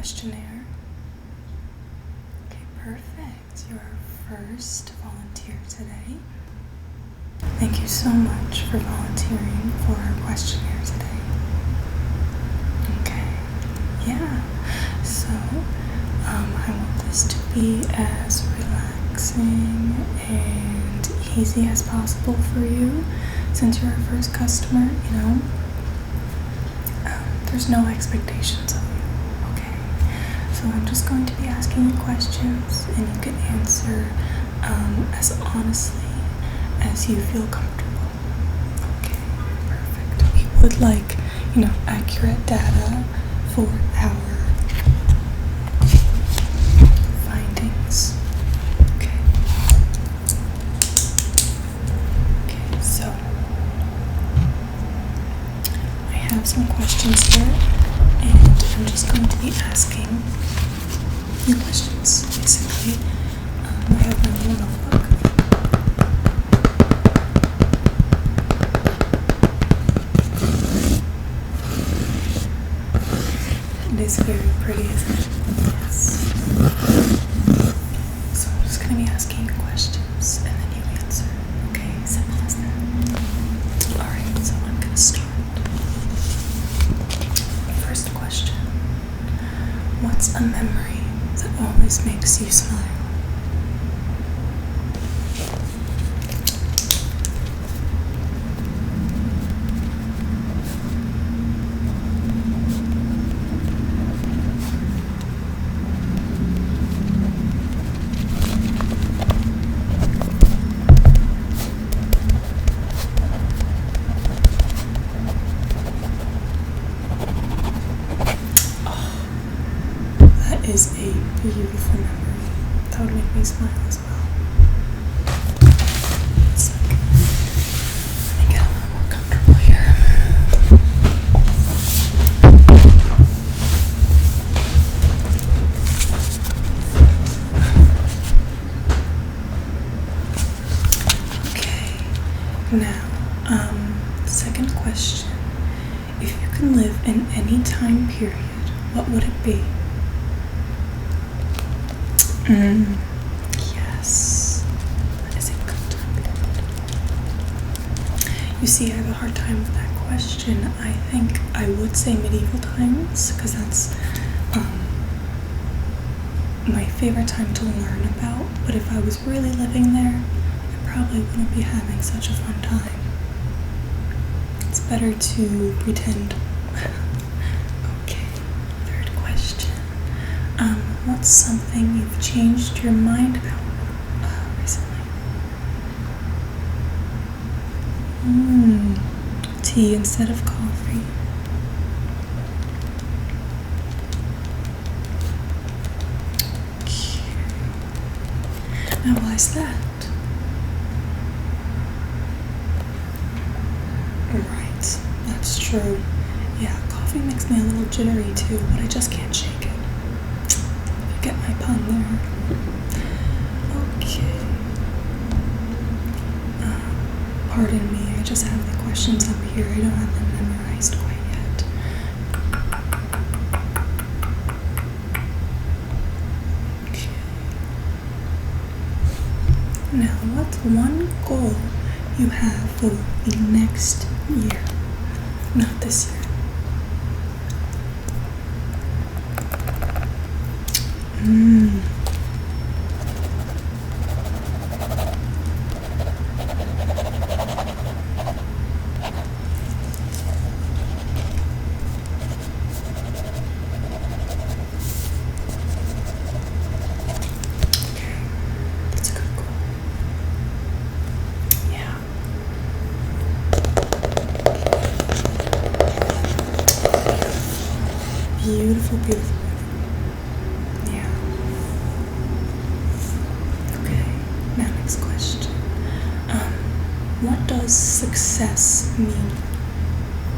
questionnaire. Okay, perfect. You're our first volunteer today. Thank you so much for volunteering for our questionnaire today. Okay, yeah. So, I want this to be as relaxing and easy as possible for you. Since you're our first customer, there's no expectations of you, okay? So I'm just going to be asking you questions, and you can answer as honestly as you feel comfortable. Okay, perfect. We would like, accurate data for our findings. Okay. Okay, so I have some questions here, and I'm just going to be asking you questions, basically. I have my little notebook. It is very pretty, isn't it? Yes. So I'm just going to be asking you questions, and then you answer. Okay, simple as that. Alright, so I'm going to start. First question. What's a memory that always makes you smile? Is a beautiful memory. That would make me smile as well. It's like, let me get a little more comfortable here. Okay, now, second question. If you can live in any time period, what would it be? Yes, that is a good time period. You see, I have a hard time with that question. I think I would say medieval times, because that's my favorite time to learn about, but if I was really living there, I probably wouldn't be having such a fun time. It's better to pretend. Okay, third question. What's something you've changed your mind about recently? Tea instead of coffee. Okay. Now, why is that? Right, that's true. Yeah, coffee makes me a little jittery too, but I just can't shake it. Get my pun there. Okay. Pardon me, I just have the questions up here. I don't have them memorized quite yet. Okay. Now, what's one goal you have for the next year? Not this year. That's a good goal. Yeah. Beautiful, beautiful. Yeah. Okay, now next question. What does success mean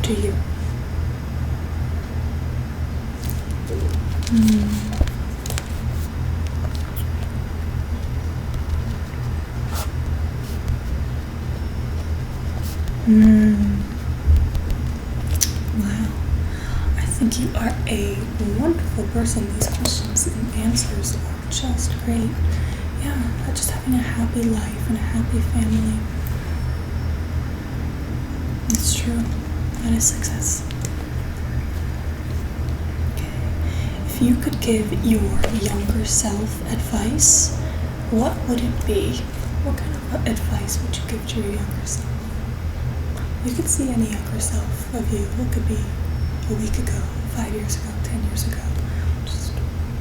to you? Wow. I think you are a wonderful person. These questions and answers are just great. Yeah, just having a happy life and a happy family. It's true. That is success. Okay. If you could give your younger self advice, what would it be? What kind of advice would you give to your younger self? You could see any younger self of you. It could be a week ago, 5 years ago, 10 years ago. Just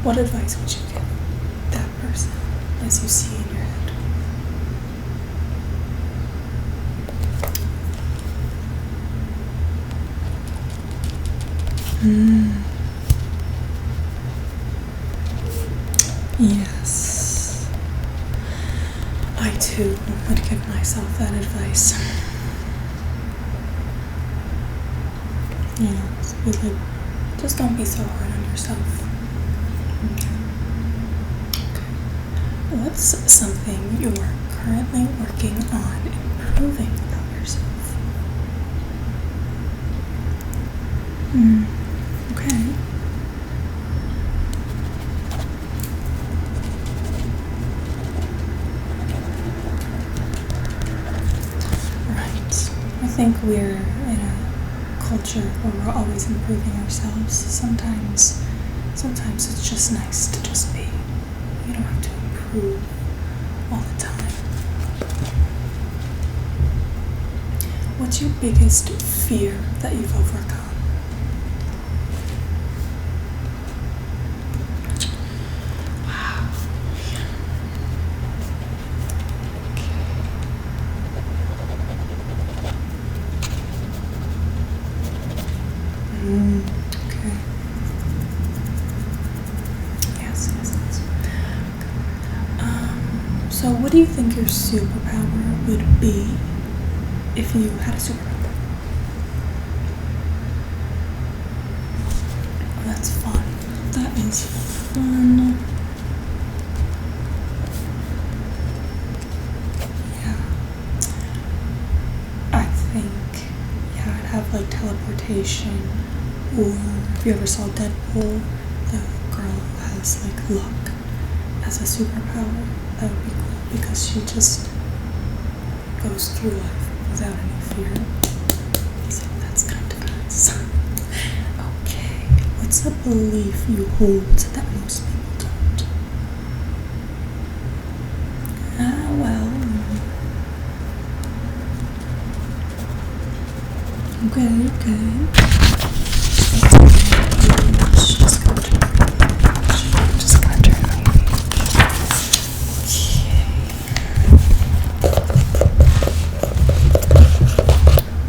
what advice would you give that person as you see in your head? Yes. I too would give myself that advice. Yeah, so just don't be so hard on yourself. Okay. What's something you're currently working on improving about yourself? Okay. Right. I think we're in a culture where we're always improving ourselves. Sometimes it's just nice to just be. You don't have to improve all the time. What's your biggest fear that you've overcome? Wow. Okay. Yes. So what do you think your superpower would be if you had a superpower? Oh, that's fun. That is fun. Yeah. I think, I'd have like teleportation, or if you ever saw Deadpool, the girl who has like luck as a superpower, that would be cool because she just goes through life without any fear. So that's kind of nice. Okay, what's a belief you hold that most people don't? Well. Okay. Just gonna turn my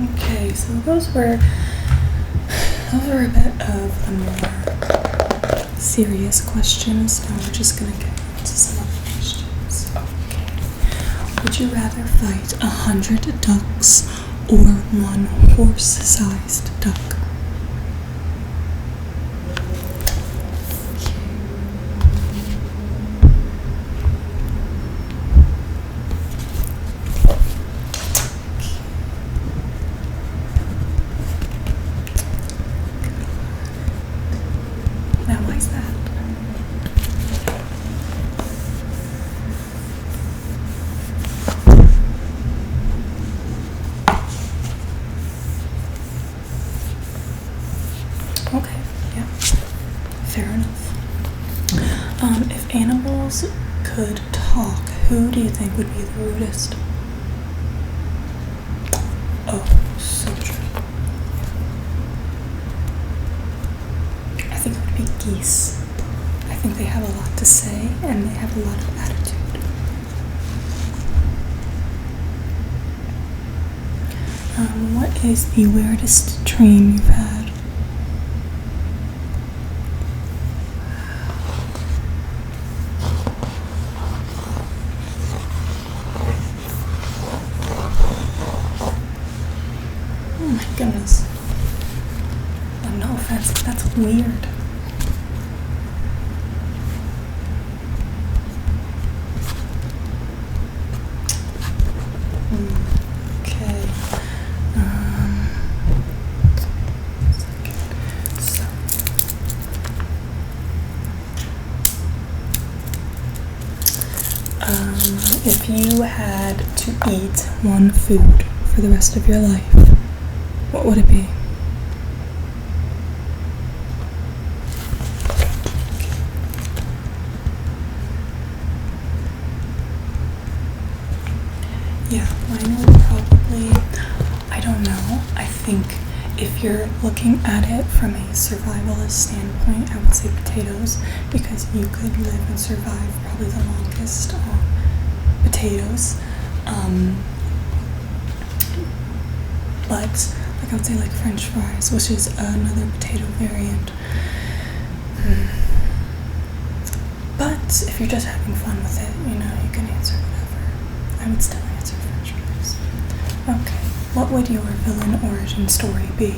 Okay, so those were a bit of the more serious questions. Now we're just gonna get into some other questions. Okay. Would you rather fight 100 ducks or one horse-sized duck? Now, why is that? Okay, yeah, fair enough. If animals could talk, who do you think would be the rudest? Oh, so true. I think it would be geese. I think they have a lot to say and they have a lot of attitude. What is the weirdest dream you've had? Oh my goodness. No offense, but that's weird. Okay. So, had to eat one food for the rest of your life, what would it be? Yeah, mine would probably, I don't know, I think if you're looking at it from a survivalist standpoint, I would say potatoes, because you could live and survive probably the longest on potatoes. But like I would say like French fries, which is another potato variant. But if you're just having fun with it, you can answer whatever. I would still answer French fries. Okay, what would your villain origin story be?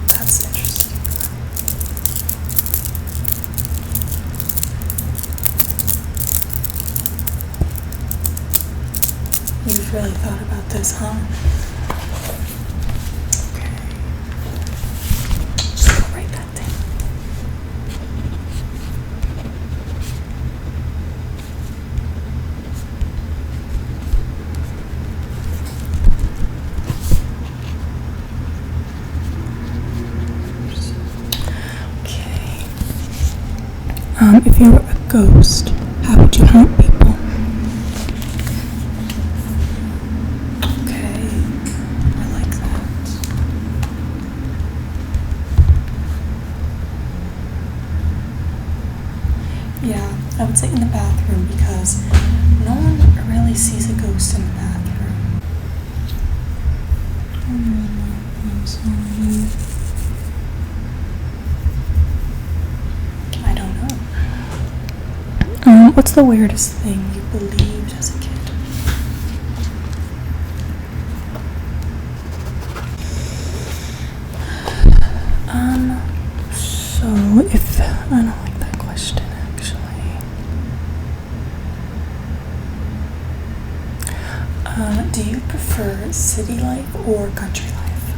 That's interesting. You've really thought about this, huh? Okay. Just go write that down. Okay. If you were a ghost, how would you haunt people? Okay, I like that. Yeah, I would say in the bathroom because no one really sees a ghost in the bathroom. I don't know. What's the weirdest thing you believed as a kid? So if I don't like that question actually. Do you prefer city life or country life?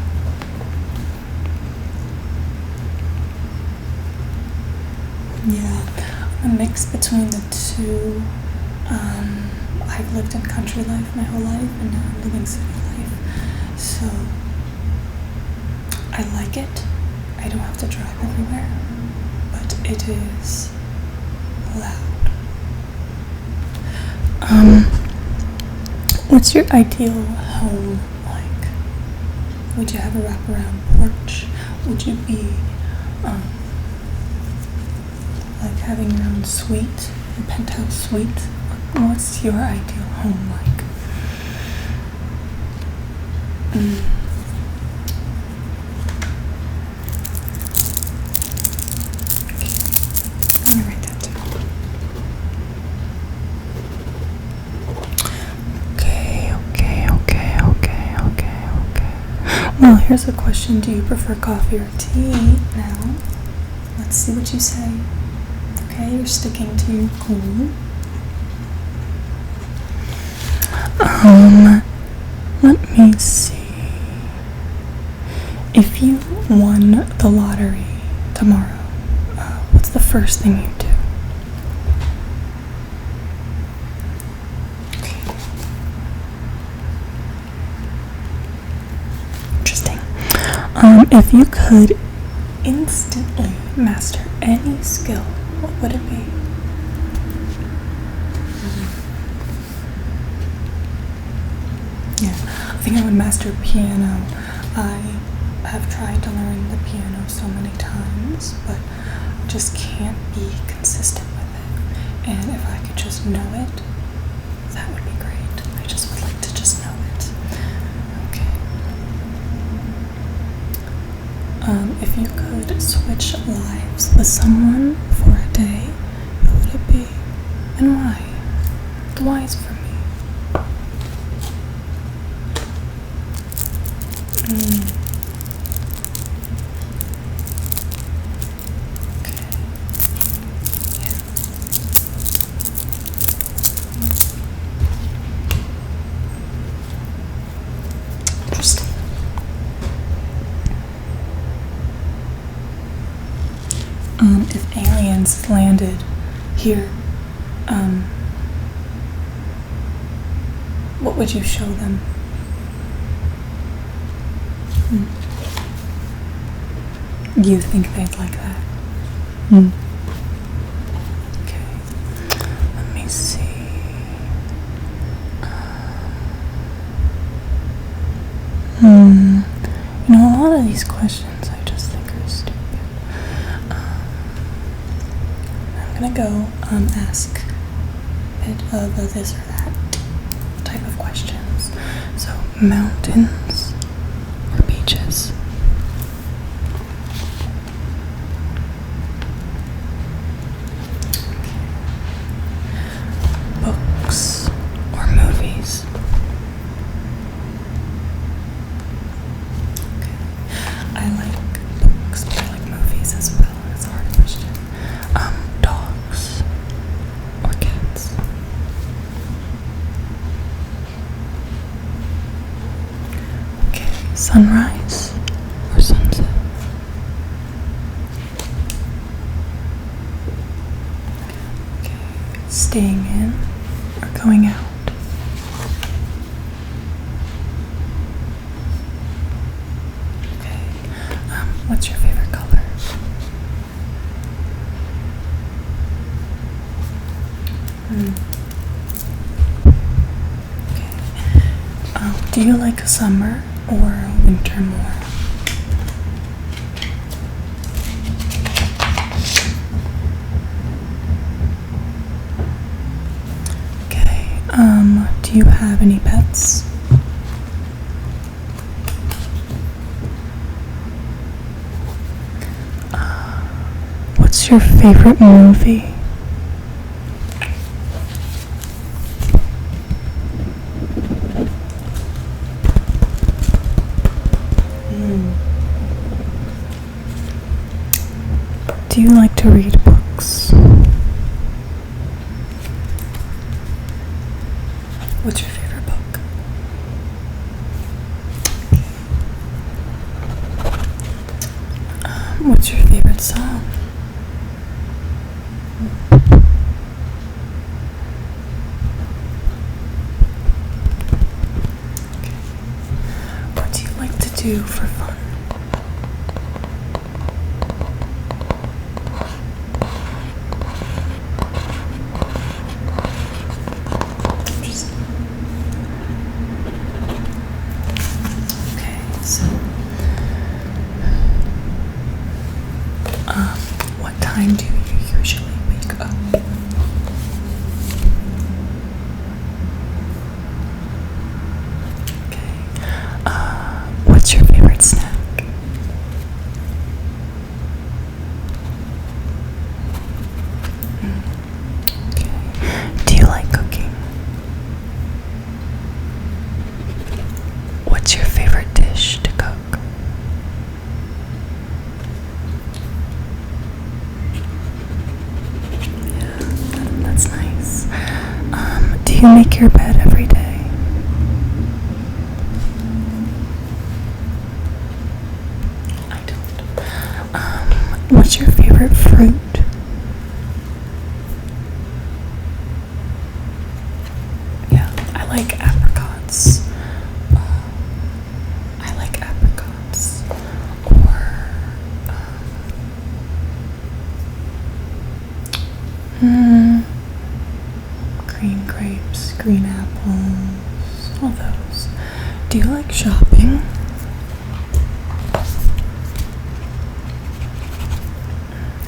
Yeah, a mix between the two. I've lived in country life my whole life and now I'm living city life. So I like it. I don't have to drive everywhere, but it is loud. What's your ideal home like? Would you have a wraparound porch? Would you be like having your own suite, a penthouse suite? What's your ideal home like? Let me write that down. Okay. Well, here's a question. Do you prefer coffee or tea? Now, let's see what you say. Okay, you're sticking to your goal. Let me see. If you won the lottery tomorrow, what's the first thing you do? Okay. Interesting. If you could instantly master any skill, what would it be? Yeah, I think I would master piano. I have tried to learn the piano so many times, but just can't be consistent with it. And if I could just know it, that would be great. I just would like to just know it. Okay. If you could switch lives with someone for a day, who would it be? And why? The why is for me. if aliens landed here, what would you show them? Do you think they'd like that? Okay, let me see. You know, a lot of these questions I just think are stupid. I'm gonna go ask a bit of a this or that type of questions. So, mountains or beaches? Books or movies? I like books, but I like movies as well. It's a hard question. Dogs or cats? Okay, sunrise or sunset? Okay, staying in or going out? What's your favorite color? Okay. Do you like summer or winter more? Okay. Do you have any pets? What's your favorite movie? Do you like to read books? What's your favorite book? What's your favorite song? What do you like to do for fun? Okay, so what time do you usually wake up? Okay. What's your favorite snack? Okay. Do you like cooking? What's your favorite dish to cook? Yeah, that's nice. Do you make your bed every day? I don't. What's your favorite fruit? Yeah, I like apricots. I like apricots. Or green grapes, green apples, all those. Do you like shopping?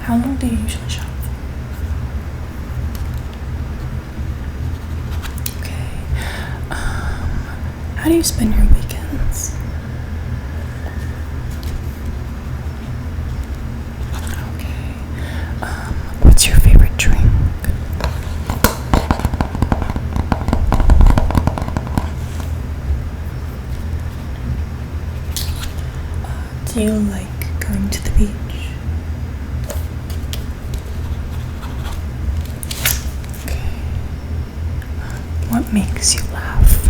How long do you usually shop for? Okay. How do you spend your weekends? Okay. What's your favorite drink? Do you like going to the beach? Okay. What makes you laugh?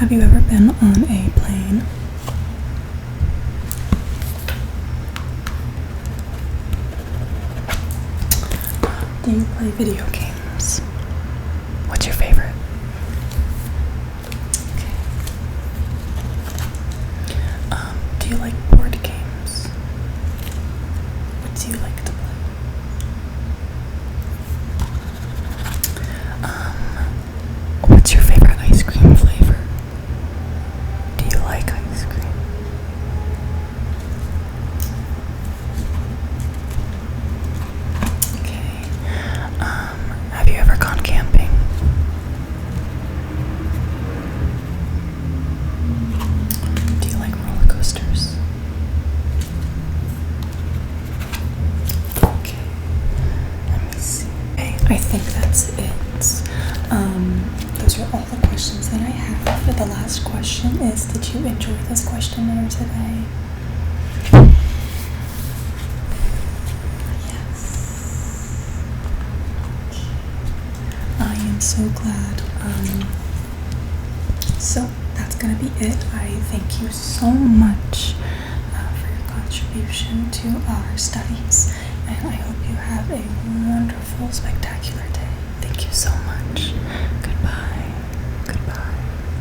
Have you ever been on a plane? Do you play video games? What's your favorite? Okay. Do you like board games? What do you like to play? What's your favorite ice cream flavor? Do you like ice cream? Okay. Have you ever gone camping? Do you like roller coasters? Okay. Let me see. Okay, I think that's it. Those are all the questions that I have. But the last question is, did you enjoy this questionnaire today? Yes. I am so glad. So that's gonna be it. I thank you so much for your contribution to our studies, and I hope you have a wonderful, spectacular